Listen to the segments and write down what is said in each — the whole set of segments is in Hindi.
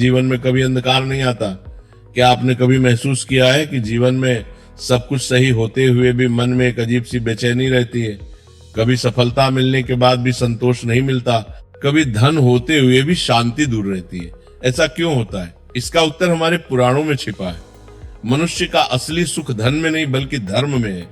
जीवन में कभी अंधकार नहीं आता। क्या आपने कभी महसूस किया है कि जीवन में सब कुछ सही होते हुए भी मन में एक अजीब सी बेचैनी रहती है? कभी सफलता मिलने के बाद भी संतोष नहीं मिलता, कभी धन होते हुए भी शांति दूर रहती है। ऐसा क्यों होता है? इसका उत्तर हमारे पुराणों में छिपा है। मनुष्य का असली सुख धन में नहीं बल्कि धर्म में है।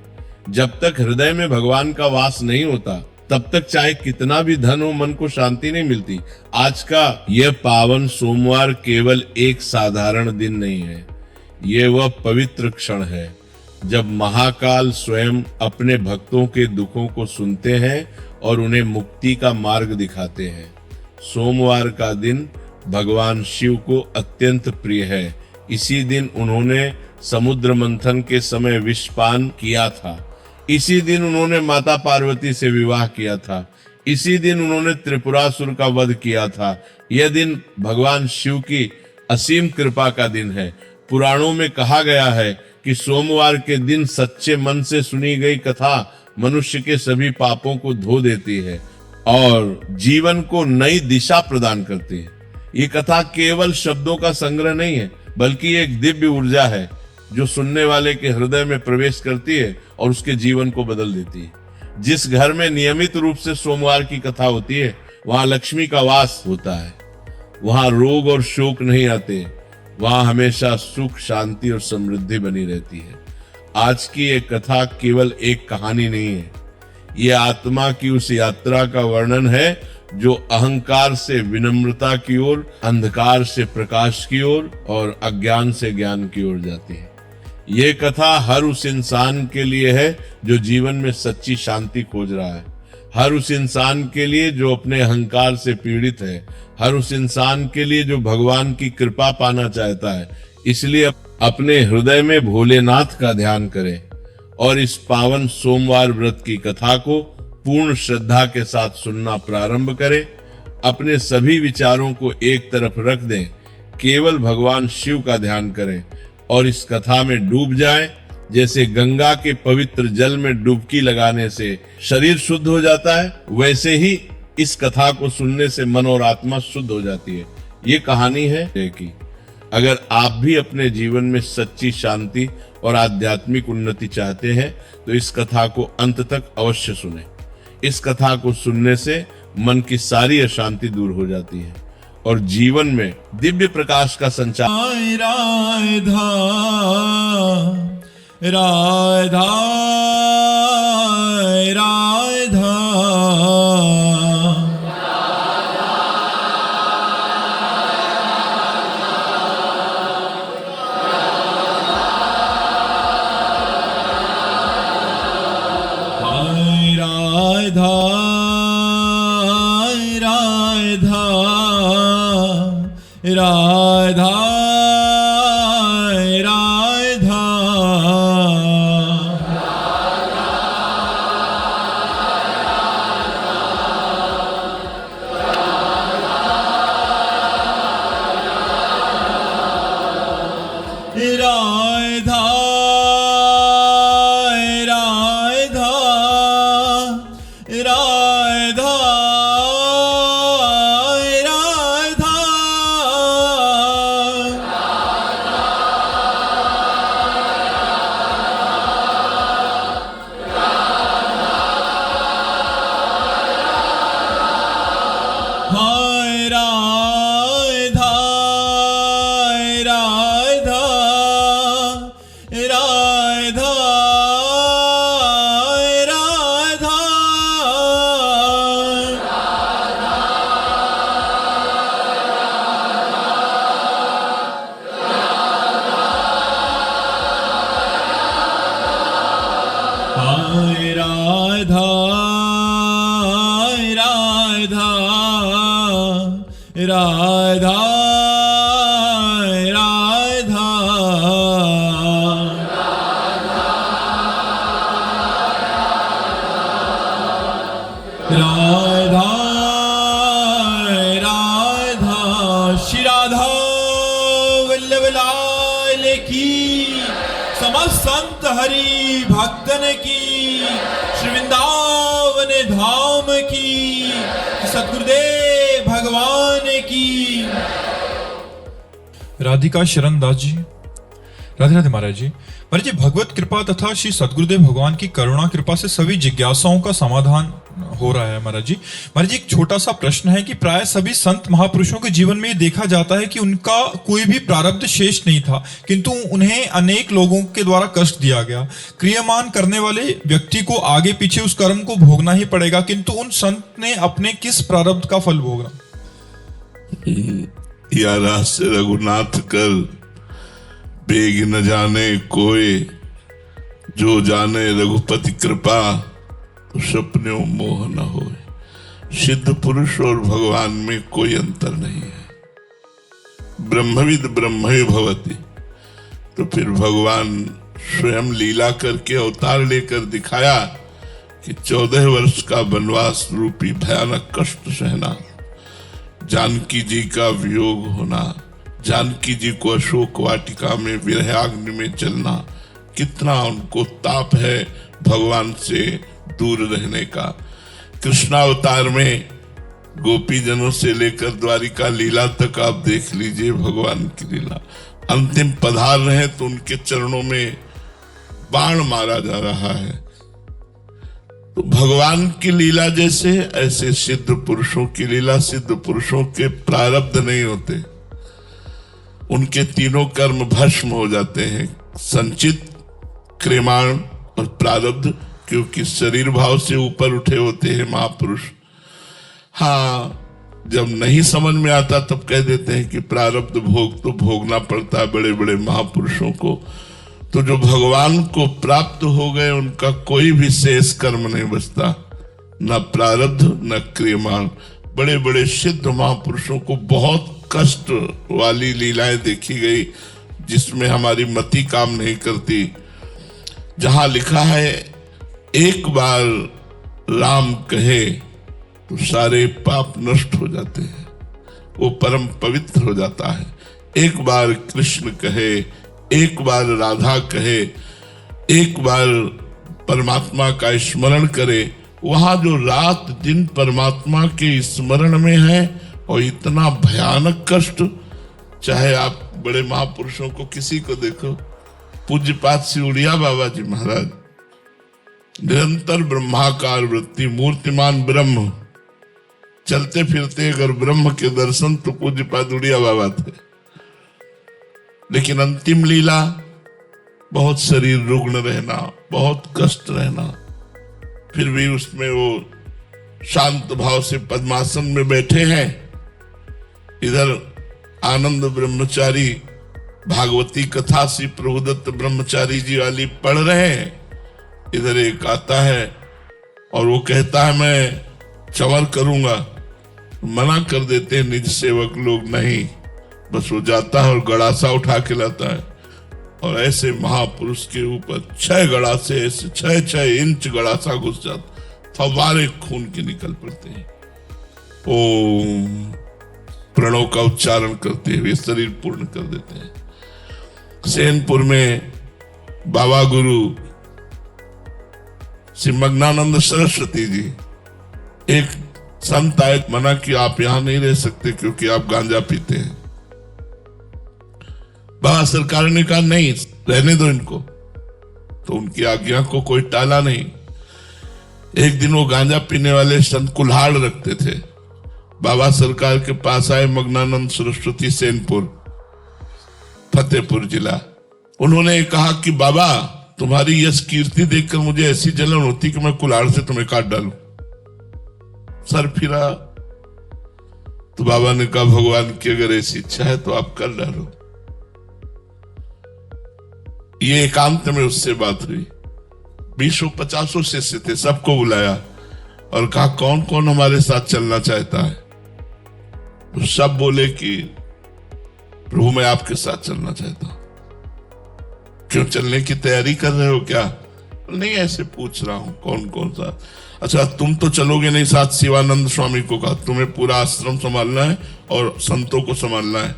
जब तक हृदय में भगवान का वास नहीं होता तब तक चाहे कितना भी धन हो, मन को शांति नहीं मिलती। आज का यह पावन सोमवार केवल एक साधारण दिन नहीं है, ये वह पवित्र क्षण है जब महाकाल स्वयं अपने भक्तों के दुखों को सुनते हैं और उन्हें मुक्ति का मार्ग दिखाते हैं। सोमवार का दिन भगवान शिव को अत्यंत प्रिय है। इसी दिन उन्होंने समुद्र मंथन के समय विषपान किया था। इसी दिन उन्होंने माता पार्वती से विवाह किया था। इसी दिन उन्होंने त्रिपुरासुर का वध किया था। यह दिन भगवान शिव की असीम कृपा का दिन है। पुराणों में कहा गया है कि सोमवार के दिन सच्चे मन से सुनी गई कथा मनुष्य के सभी पापों को धो देती है और जीवन को नई दिशा प्रदान करती है। ये कथा केवल शब्दों का संग्रह नहीं है, बल्कि एक दिव्य ऊर्जा है जो सुनने वाले के हृदय में प्रवेश करती है और उसके जीवन को बदल देती है। जिस घर में नियमित रूप से सोमवार की कथा होती है, वहां लक्ष्मी का वास होता है। वहां रोग और शोक नहीं आते, वहां हमेशा सुख, शांति और समृद्धि बनी रहती है। आज की ये कथा केवल एक कहानी नहीं है, ये आत्मा की उस यात्रा का वर्णन है जो अहंकार से विनम्रता की ओर, अंधकार से प्रकाश की ओर और अज्ञान से ज्ञान की ओर जाती है। ये कथा हर उस इंसान के लिए है जो जीवन में सच्ची शांति खोज रहा है, हर उस इंसान के लिए जो अपने अहंकार से पीड़ित है, हर उस इंसान के लिए जो भगवान की कृपा पाना चाहता है। इसलिए अपने हृदय में भोलेनाथ का ध्यान करें और इस पावन सोमवार व्रत की कथा को पूर्ण श्रद्धा के साथ सुनना प्रारंभ करें। अपने सभी विचारों को एक तरफ रख दें, केवल भगवान शिव का ध्यान करें और इस कथा में डूब जाएं। जैसे गंगा के पवित्र जल में डुबकी लगाने से शरीर शुद्ध हो जाता है, वैसे ही इस कथा को सुनने से मन और आत्मा शुद्ध हो जाती है। ये कहानी है कि अगर आप भी अपने जीवन में सच्ची शांति और आध्यात्मिक उन्नति चाहते हैं तो इस कथा को अंत तक अवश्य सुनें। इस कथा को सुनने से मन की सारी अशांति दूर हो जाती है और जीवन में दिव्य प्रकाश का संचार। राधा राधा राधा राधा राधा राधा राधा राधा राधा राधा श्री राधा वल्लभ लाल की, समस्त संत हरि भक्तन की, श्री वृंदावन धाम की, सतगुरुदेव भगवान की। राधिका शरण दास जी, राधे राधे महाराज जी। महाराज जी, भगवत कृपा तथा श्री सदगुरुदेव भगवान की करुणा कृपा से सभी जिज्ञासाओं का समाधान हो रहा है महाराज जी। महाराज जी, एक छोटा सा प्रश्न है कि प्राय सभी संत महापुरुषों के जीवन में ये देखा जाता है कि उनका कोई भी प्रारब्ध शेष नहीं था, किंतु उन्हें अनेक लोगों के द्वारा कष्ट दिया गया। क्रियामान करने वाले व्यक्ति को आगे पीछे उस कर्म को भोगना ही पड़ेगा, किंतु उन संत ने अपने किस प्रारब्ध का फल भोगना? या रास रघुनाथ कर बेग न जाने कोई, जो जाने रघुपति कृपा सपने मोह न होए। सिद्ध पुरुष और भगवान में कोई अंतर नहीं है। ब्रह्मविद ब्रह्मयो भवति, तो फिर भगवान स्वयं लीला करके अवतार लेकर दिखाया कि 14 वर्ष का वनवास रूपी भयानक कष्ट सहना, जानकी जी का वियोग होना, जानकी जी को अशोक वाटिका में विरहाग्नि में चलना, कितना उनको ताप है भगवान से दूर रहने का। कृष्णावतार में गोपी जनों से लेकर द्वारिका लीला तक आप देख लीजिए भगवान की लीला। अंतिम पधार रहे तो उनके चरणों में बाण मारा जा रहा है। तो भगवान की लीला जैसे, ऐसे सिद्ध पुरुषों की लीला। सिद्ध पुरुषों के प्रारब्ध नहीं होते, उनके तीनों कर्म भस्म हो जाते हैं, संचित, क्रियमाण और प्रारब्ध, क्योंकि शरीर भाव से ऊपर उठे होते हैं महापुरुष। हाँ, जब नहीं समझ में आता तब कह देते हैं कि प्रारब्ध भोग तो भोगना पड़ता है बड़े बड़े महापुरुषों को। तो जो भगवान को प्राप्त हो गए उनका कोई भी शेष कर्म नहीं बचता, न प्रारब्ध न क्रियमाण। बड़े बड़े सिद्ध महापुरुषों को बहुत कष्ट वाली लीलाएं देखी गई जिसमें हमारी मति काम नहीं करती। जहां लिखा है एक बार राम कहे तो सारे पाप नष्ट हो जाते हैं, वो परम पवित्र हो जाता है। एक बार कृष्ण कहे, एक बार राधा कहे, एक बार परमात्मा का स्मरण करे, वहां जो रात दिन परमात्मा के स्मरण में है, और इतना भयानक कष्ट, चाहे आप बड़े महापुरुषों को किसी को देखो, पूज्यपाद सिउड़िया बाबा जी महाराज निरंतर ब्रह्माकार वृत्ति, मूर्तिमान ब्रह्म, चलते फिरते अगर ब्रह्म के दर्शन तो पूज्यपाद उड़िया बाबा थे। लेकिन अंतिम लीला बहुत शरीर रुग्ण रहना, बहुत कष्ट रहना, फिर भी उसमें वो शांत भाव से पद्मासन में बैठे हैं। इधर आनंद ब्रह्मचारी भागवती कथा श्री प्रभुदत्त ब्रह्मचारी जी वाली पढ़ रहे हैं, इधर एक आता है और वो कहता है मैं चवर करूंगा, मना कर देते हैं निज सेवक लोग, नहीं, बस वो जाता है और गड़ासा उठा के लाता है, और ऐसे महापुरुष के ऊपर 6 गड़ासे, ऐसे 6-6 इंच गड़ासा घुस जाता, फव्वारे खून के निकल पड़ते हैं। ओम प्रणव का उच्चारण करते हुए शरीर पूर्ण कर देते हैं। सेनपुर में बाबा गुरु श्री मग्नानंद सरस्वती जी, एक संत आए, मना कि आप यहां नहीं रह सकते क्योंकि आप गांजा पीते हैं। बाबा सरकार ने कहा नहीं, रहने दो इनको, तो उनकी आज्ञा को कोई टाला नहीं। एक दिन वो गांजा पीने वाले संत कुल्हाड़ रखते थे, बाबा सरकार के पास आए, मग्नानंद सरस्वती, सेनपुर, फतेहपुर जिला। उन्होंने कहा कि बाबा तुम्हारी यश कीर्ति देखकर मुझे ऐसी जलन होती कि मैं कुल्हाड़ से तुम्हें काट डालूं। सर फिरा तो बाबा ने कहा भगवान की अगर ऐसी इच्छा है तो आप कर डालो। ये एकांत में उससे बात हुई। 20-50 शिष्य थे, सबको बुलाया और कहा कौन कौन हमारे साथ चलना चाहता है। तो सब बोले कि प्रभु मैं आपके साथ चलना चाहता हूं। क्यों, चलने की तैयारी कर रहे हो क्या? नहीं, ऐसे पूछ रहा हूं कौन कौन सा। अच्छा तुम तो चलोगे नहीं साथ? शिवानंद स्वामी को कहा तुम्हें पूरा आश्रम संभालना है और संतों को संभालना है,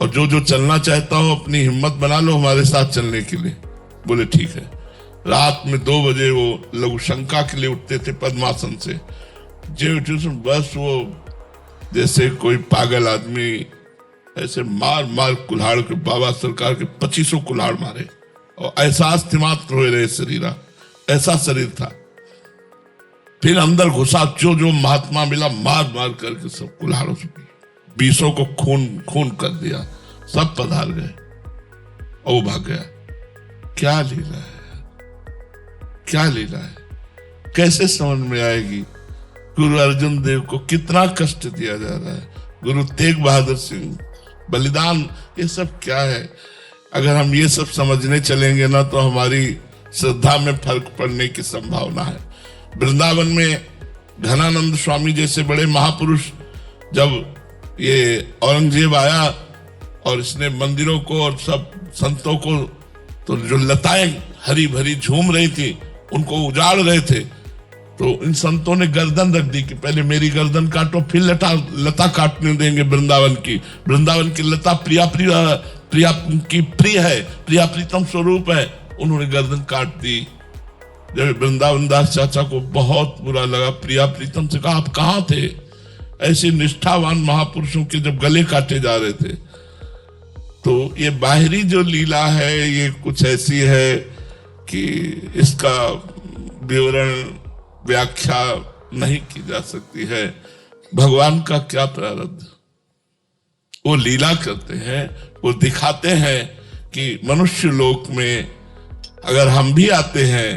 और जो जो चलना चाहता हो अपनी हिम्मत बना लो हमारे साथ चलने के लिए। बोले ठीक है। रात में 2 बजे वो लघु शंका के लिए उठते थे पद्मासन से, जे उठे बस वो जैसे कोई पागल आदमी ऐसे मार मार कुल्हाड़ के बाबा सरकार के 2500 कुल्हाड़ मारे और एहसास थी मात्र हो रहे शरीरा, ऐसा शरीर था। फिर अंदर घुसा, जो महात्मा मिला मार मार करके सब कुल्हाड़ों से 20 को खून खून कर दिया, सब पधार गए और वो भाग गया। क्या लीला है, क्या लीला है, कैसे समझ में आएगी? गुरु अर्जुन देव को कितना कष्ट दिया जा रहा है, गुरु तेग बहादुर सिंह बलिदान, ये सब क्या है? अगर हम ये सब समझने चलेंगे ना तो हमारी श्रद्धा में फर्क पड़ने की संभावना है। वृंदावन में घनानंद स्वामी जैसे बड़े महापुरुष, जब ये औरंगजेब आया और इसने मंदिरों को और सब संतों को, तो जो लताएं हरी भरी झूम रही थी उनको उजाड़ रहे थे, तो इन संतों ने गर्दन रख दी कि पहले मेरी गर्दन काटो फिर लता काटने देंगे वृंदावन की लता प्रिया की प्रिय है, प्रिया प्रीतम स्वरूप है। उन्होंने गर्दन काट दी। जब वृंदावन दास चाचा को बहुत बुरा लगा, प्रिया प्रीतम से कहा आप कहाँ थे? ऐसे निष्ठावान महापुरुषों के जब गले काटे जा रहे थे। तो ये बाहरी जो लीला है ये कुछ ऐसी है कि इसका विवरण व्याख्या नहीं की जा सकती है। भगवान का क्या प्रारब्ध, वो लीला करते हैं, वो दिखाते हैं कि मनुष्य लोक में अगर हम भी आते हैं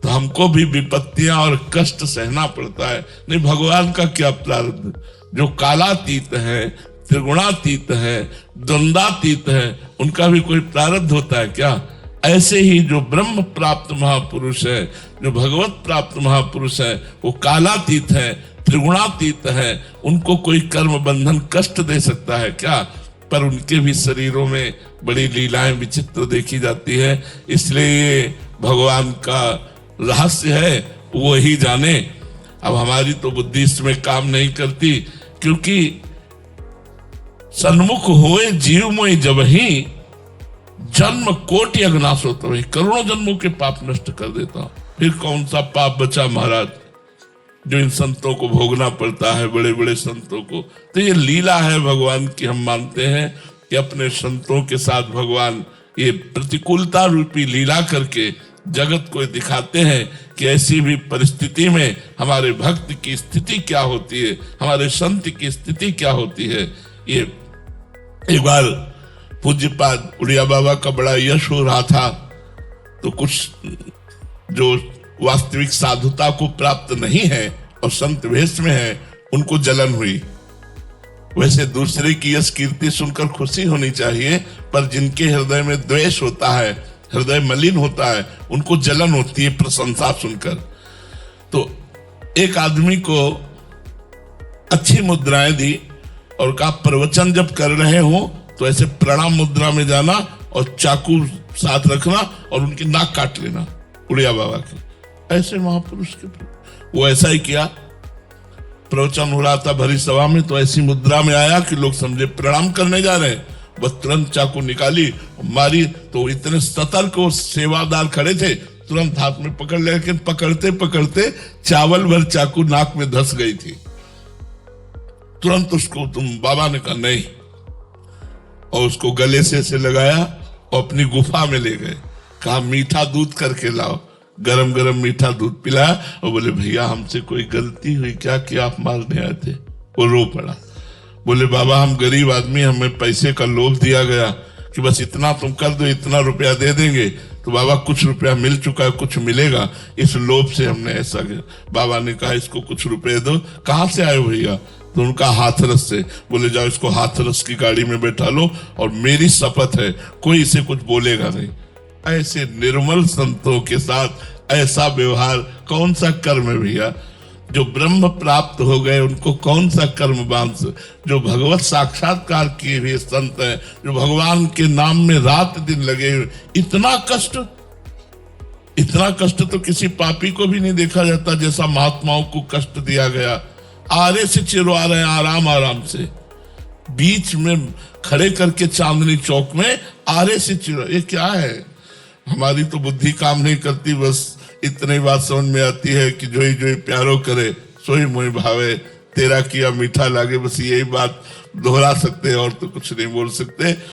तो हमको भी विपत्तियां और कष्ट सहना पड़ता है। नहीं, भगवान का क्या प्रारब्ध, जो कालातीत है, त्रिगुणातीत है, द्वंद्वातीत है, उनका भी कोई प्रारब्ध होता है क्या? ऐसे ही जो ब्रह्म प्राप्त महापुरुष है, जो भगवत प्राप्त महापुरुष है, वो कालातीत है, त्रिगुणातीत है, उनको कोई कर्म बंधन कष्ट दे सकता है क्या? पर उनके भी शरीरों में बड़ी लीलाएं विचित्र देखी जाती है। इसलिए भगवान का रहस्य है, वो ही जाने। अब हमारी तो बुद्धि इसमें काम नहीं करती, क्योंकि सन्मुख होए जीव मोहि जब ही जन्म कोटि अग्नाश होता है, करोड़ों जन्मों के पाप नष्ट कर देता हूं। फिर कौन सा पाप बचा महाराज जो इन संतों को भोगना पड़ता है, बड़े बड़े संतों को? तो ये लीला है भगवान की। हम मानते हैं कि अपने संतों के साथ भगवान ये प्रतिकूलता रूपी लीला करके जगत को दिखाते हैं कि ऐसी भी परिस्थिति में हमारे भक्त की स्थिति क्या होती है, हमारे संत की स्थिति क्या होती है। ये एक बार पूज्यपाद उड़िया बाबा का बड़ा यश हो रहा था, तो कुछ जो वास्तविक साधुता को प्राप्त नहीं है और संत वेश में है, उनको जलन हुई। वैसे दूसरे की यश कीर्ति सुनकर खुशी होनी चाहिए, पर जिनके हृदय में द्वेष होता है, हृदय मलिन होता है, उनको जलन होती है प्रशंसा सुनकर। तो एक आदमी को अच्छी मुद्राएं दी और कहा प्रवचन जब कर रहे हो तो ऐसे प्रणाम मुद्रा में जाना और चाकू साथ रखना और उनकी नाक काट लेना, उड़िया बाबा की। ऐसे महापुरुष के वो ऐसा ही किया। प्रवचन हो रहा था भरी सभा में, तो ऐसी मुद्रा में आया कि लोग समझे प्रणाम करने जा रहे हैं। बस तुरंत चाकू निकाली, मारी, तो इतने सतर्क वो सेवादार खड़े थे, तुरंत हाथ में पकड़ ले, लेकिन पकड़ते पकड़ते चावल भर चाकू नाक में धस गई थी। तुरंत उसको बाबा ने कहा नहीं, और उसको गले से ऐसे लगाया और अपनी गुफा में ले गए। कहा मीठा दूध करके लाओ, गरम गरम मीठा दूध पिलाया और बोले भैया हमसे कोई गलती हुई क्या कि आप मारने आए थे? वो रो पड़ा। बोले बाबा हम गरीब आदमी, हमें पैसे का लोभ दिया गया कि बस इतना तुम कर दो, इतना रुपया दे देंगे। तो बाबा कुछ रुपया मिल चुका है, कुछ मिलेगा, इस लोभ से हमने ऐसा किया। बाबा ने कहा इसको कुछ रुपए दो। कहाँ से आए भैया? तो उनका हाथरस से। बोले जाओ इसको हाथरस की गाड़ी में बैठा लो और मेरी शपथ है कोई इसे कुछ बोलेगा नहीं। ऐसे निर्मल संतों के साथ ऐसा व्यवहार कौन सा कर्म है भैया? जो ब्रह्म प्राप्त हो गए उनको कौन सा कर्म बांध? जो भगवत साक्षात्कार किए हुए संत हैं, जो भगवान के नाम में रात दिन लगे हुए, इतना कष्ट तो किसी पापी को भी नहीं देखा जाता जैसा महात्माओं को कष्ट दिया गया। आरे से चिरवा रहे हैं आराम आराम से, बीच में खड़े करके चांदनी चौक में आरे से चिरवा, ये क्या है? हमारी तो बुद्धि काम नहीं करती। बस इतनी बात समझ में आती है कि जो ही प्यारो करे सोई मोहि भावे, तेरा किया मीठा लागे। बस यही बात दोहरा सकते और तो कुछ नहीं बोल सकते।